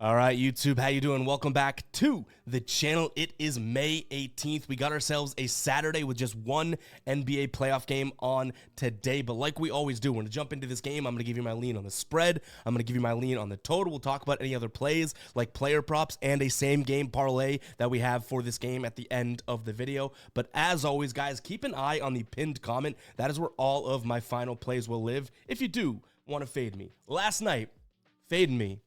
All right, YouTube, how you doing? Welcome back to the channel. It is May 18th. We got ourselves a Saturday with just one NBA playoff game on today. But like we always do, we're going to jump into this game. I'm going to give you my lean on the spread. I'm going to give you my lean on the total. We'll talk about any other plays like player props and a same game parlay that we have for this game at the end of the video. But as always, guys, keep an eye on the pinned comment. That is where all of my final plays will live if you do want to fade me. Last night, fading me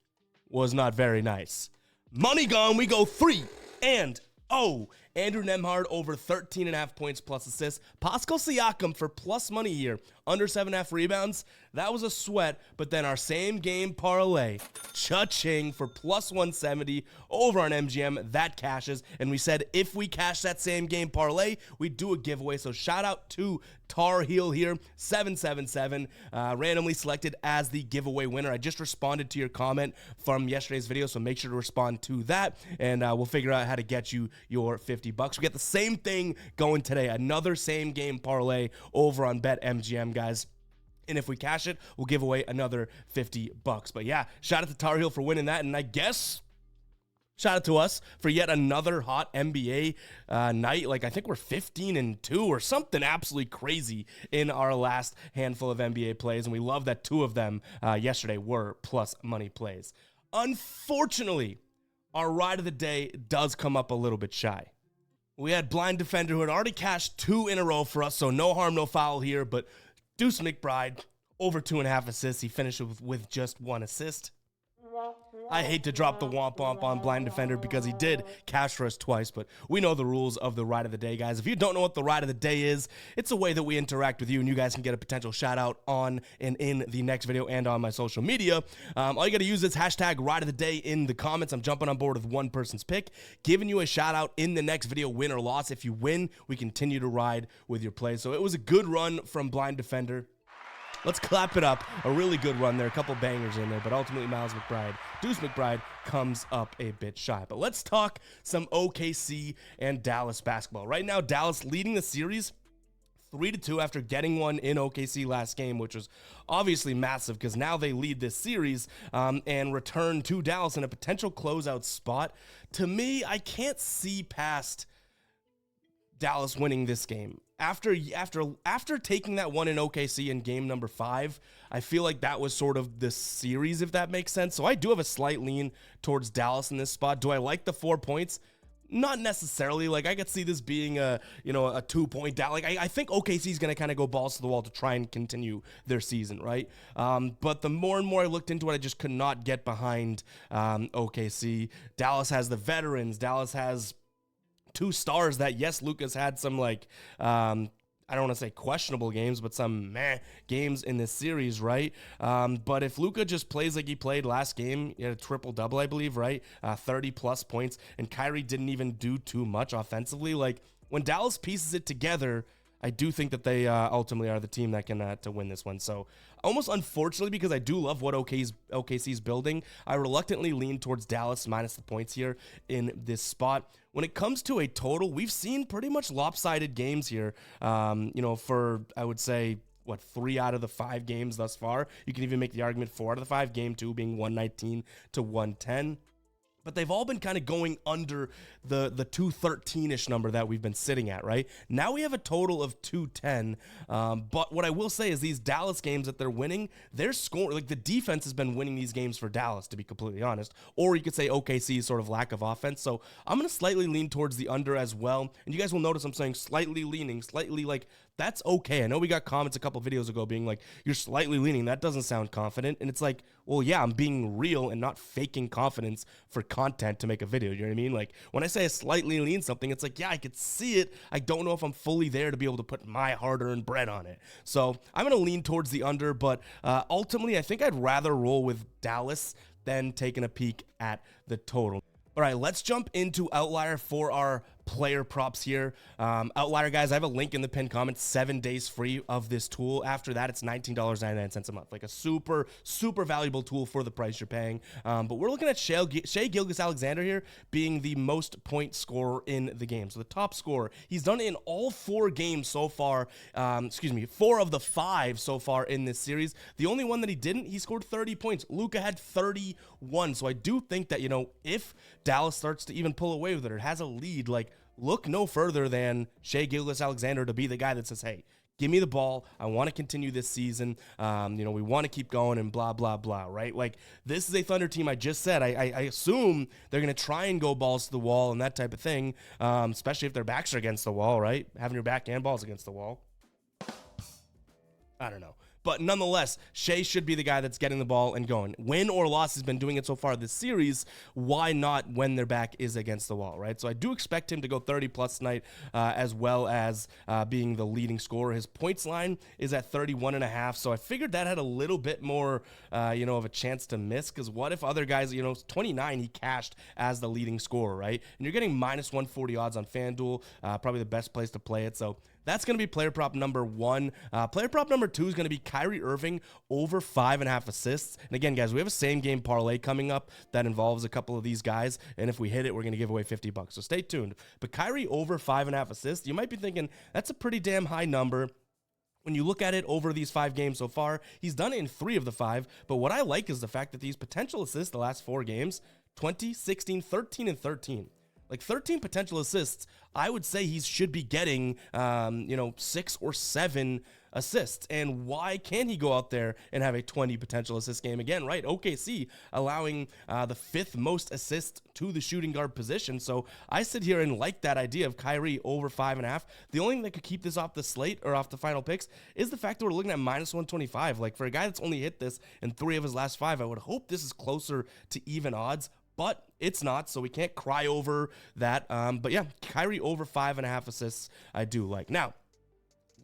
was not very nice. Money gone, we go 3-0. Andrew Nembhard over 13.5 points plus assists. Pascal Siakam for plus money here, under 7.5 rebounds. That was a sweat, but then our same game parlay, cha-ching for plus 170 over on MGM. That cashes, and we said if we cash that same game parlay, we do a giveaway. So shout out to Tar Heel here, 777, randomly selected as the giveaway winner. I just responded to your comment from yesterday's video, so make sure to respond to that, and we'll figure out how to get you your $50. We get the same thing going today, another same game parlay over on BetMGM, guys. And if we cash it, we'll give away another $50. But yeah, shout out to Tar Heel for winning that, and I guess shout out to us for yet another hot NBA night. Like, I think we're 15-2 or something absolutely crazy in our last handful of NBA plays, and we love that 2 of them yesterday were plus money plays. Unfortunately, our ride of the day does come up a little bit shy. We had Blind Defender who had already cashed 2 in a row for us, so no harm, no foul here, but Deuce McBride, over 2.5 assists. He finished with just 1 assist. I hate to drop the womp womp on Blind Defender because he did cash for us twice, but we know the rules of the ride of the day, guys. If you don't know what the ride of the day is, it's a way that we interact with you, and you guys can get a potential shout out on and in the next video and on my social media. All you got to use is hashtag ride of the day in the comments. I'm jumping on board with one person's pick, giving you a shout out in the next video, win or loss. If you win, we continue to ride with your play. So it was a good run from Blind Defender. Let's clap it up. A really good run there. A couple bangers in there, but ultimately Deuce McBride comes up a bit shy. But let's talk some OKC and Dallas basketball. Right now, Dallas leading the series 3-2 after getting one in OKC last game, which was obviously massive because now they lead this series and return to Dallas in a potential closeout spot. To me, I can't see past Dallas winning this game. After taking that one in OKC in game number 5, I feel like that was sort of the series, if that makes sense. So I do have a slight lean towards Dallas in this spot. Do I like the 4 points? Not necessarily. Like, I could see this being a 2-point down. Like, I think OKC is going to kind of go balls to the wall to try and continue their season, right? But the more and more I looked into it, I just could not get behind OKC. Dallas has the veterans. Dallas has 2 stars that, yes, Luka's had some, like, I don't want to say questionable games, but some games in this series, right? But if Luka just plays like he played last game, he had a triple-double, I believe, right? 30-plus points, and Kyrie didn't even do too much offensively. Like, when Dallas pieces it together, I do think that they ultimately are the team that can to win this one. So almost unfortunately, because I do love what OKC's building, I reluctantly lean towards Dallas minus the points here in this spot. When it comes to a total, we've seen pretty much lopsided games here, for, I would say, 3 out of the 5 games thus far. You can even make the argument 4 out of the 5, game 2 being 119 to 110. But they've all been kind of going under the 213-ish number that we've been sitting at, right? Now we have a total of 210. But what I will say is these Dallas games that they're winning, they're scoring. Like, the defense has been winning these games for Dallas, to be completely honest. Or you could say OKC's sort of lack of offense. So I'm going to slightly lean towards the under as well. And you guys will notice I'm saying slightly leaning, slightly like, that's okay. I know we got comments a couple videos ago being like, you're slightly leaning. That doesn't sound confident. And it's like, well, yeah, I'm being real and not faking confidence for content to make a video. You know what I mean? Like, when I say I slightly lean something, it's like, yeah, I could see it. I don't know if I'm fully there to be able to put my hard-earned bread on it. So I'm going to lean towards the under, but ultimately, I think I'd rather roll with Dallas than taking a peek at the total. All right, let's jump into Outlier for our player props here. Outlier guys, I have a link in the pinned comment, 7 days free of this tool. After that, it's $19.99 a month. Like a super valuable tool for the price you're paying. But we're looking at Shai Gilgeous-Alexander here being the most point scorer in the game. So the top scorer, he's done it in all 4 games so far. 4 of the 5 so far in this series. The only one that he didn't, he scored 30 points. Luka had 31. So I do think that, you know, if Dallas starts to even pull away with it or has a lead, like, look no further than Shai Gilgeous-Alexander to be the guy that says, hey, give me the ball. I want to continue this season. You know, we want to keep going and blah, blah, blah, right? Like, this is a Thunder team. I just said, I assume they're going to try and go balls to the wall and that type of thing, especially if their backs are against the wall, right? Having your back and balls against the wall. I don't know. But nonetheless, Shai should be the guy that's getting the ball and going. Win or loss, has been doing it so far this series. Why not when their back is against the wall, right? So I do expect him to go 30-plus tonight, as well as being the leading scorer. His points line is at 31.5, so I figured that had a little bit more, of a chance to miss, because what if other guys, 29, he cashed as the leading scorer, right? And you're getting minus 140 odds on FanDuel, probably the best place to play it, so that's going to be player prop number 1. Player prop number 2 is going to be Kyrie Irving over 5.5 assists. And again, guys, we have a same game parlay coming up that involves a couple of these guys. And if we hit it, we're going to give away $50. So stay tuned. But Kyrie over 5.5 assists, you might be thinking that's a pretty damn high number. When you look at it over these 5 games so far, he's done it in 3 of the 5. But what I like is the fact that these potential assists the last 4 games, 20, 16, 13, and 13. Like 13 potential assists, I would say he should be getting, 6 or 7 assists. And why can't he go out there and have a 20 potential assist game again, right? OKC allowing the 5th most assists to the shooting guard position. So I sit here and like that idea of Kyrie over 5.5. The only thing that could keep this off the slate or off the final picks is the fact that we're looking at minus 125. Like, for a guy that's only hit this in 3 of his last 5, I would hope this is closer to even odds. But it's not, so we can't cry over that. But yeah, Kyrie over 5.5 assists, I do like. Now,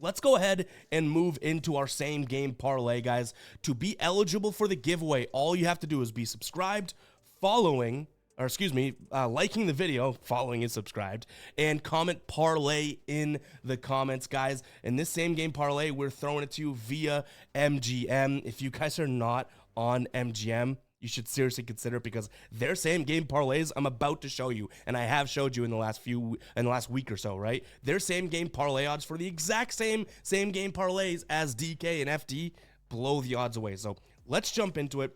let's go ahead and move into our same game parlay, guys. To be eligible for the giveaway, all you have to do is be subscribed, liking the video, following is subscribed, and comment parlay in the comments, guys. And this same game parlay, we're throwing it to you via MGM. If you guys are not on MGM, you should seriously consider it, because their same game parlays I'm about to show you, and I have showed you in the last week or so, right? Their same game parlay odds for the exact same game parlays as DK and FD blow the odds away. So let's jump into it.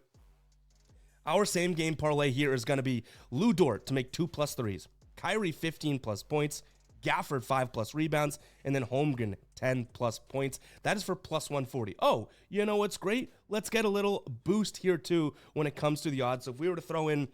Our same game parlay here is going to be Lou Dort to make 2+ threes, Kyrie 15+ points, Gafford 5+ rebounds, and then Holmgren 10+ points. That is for plus 140. Oh, you know what's great? Let's get a little boost here too when it comes to the odds. So if we were to throw in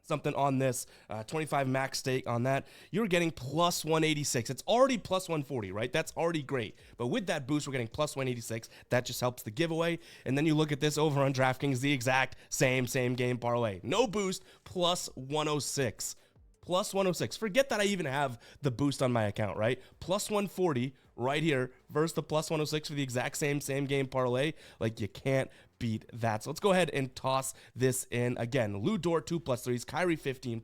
something on this, 25 max stake on that, you're getting plus 186. It's already plus 140, right? That's already great. But with that boost, we're getting plus 186. That just helps the giveaway. And then you look at this over on DraftKings, the exact same game parlay. No boost, plus 106. Plus 106. Forget that I even have the boost on my account, right? Plus 140 right here versus the plus 106 for the exact same game parlay. Like, you can't beat that. So let's go ahead and toss this in again. Lou Dort 2+ threes, Kyrie 15+,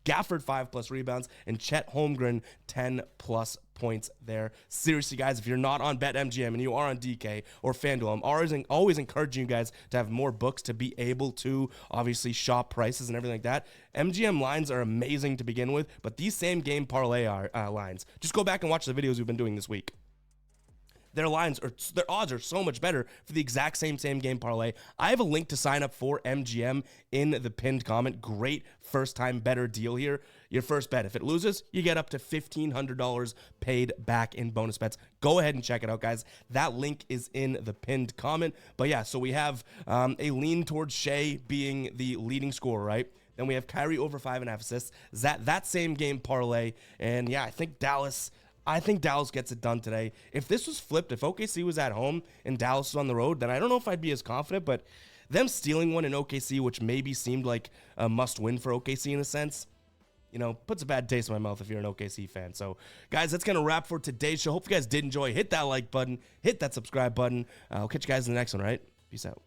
Gafford 5+ rebounds, and Chet Holmgren 10+ points there. Seriously, guys, if you're not on BetMGM and you are on DK or FanDuel, I'm always encouraging you guys to have more books to be able to obviously shop prices and everything like that. MGM lines are amazing to begin with, but these same game parlay lines, just go back and watch the videos we've been doing this week. Their odds are so much better for the exact same game parlay. I have a link to sign up for MGM in the pinned comment. Great first-time better deal here. Your first bet, if it loses, you get up to $1,500 paid back in bonus bets. Go ahead and check it out, guys. That link is in the pinned comment. But yeah, so we have a lean towards Shai being the leading scorer, right? Then we have Kyrie over 5.5 assists. That same game parlay. And yeah, I think Dallas gets it done today. If this was flipped, if OKC was at home and Dallas was on the road, then I don't know if I'd be as confident, but them stealing one in OKC, which maybe seemed like a must-win for OKC in a sense, puts a bad taste in my mouth if you're an OKC fan. So, guys, that's going to wrap for today's show. Hope you guys did enjoy. Hit that like button. Hit that subscribe button. I'll catch you guys in the next one, all right? Peace out.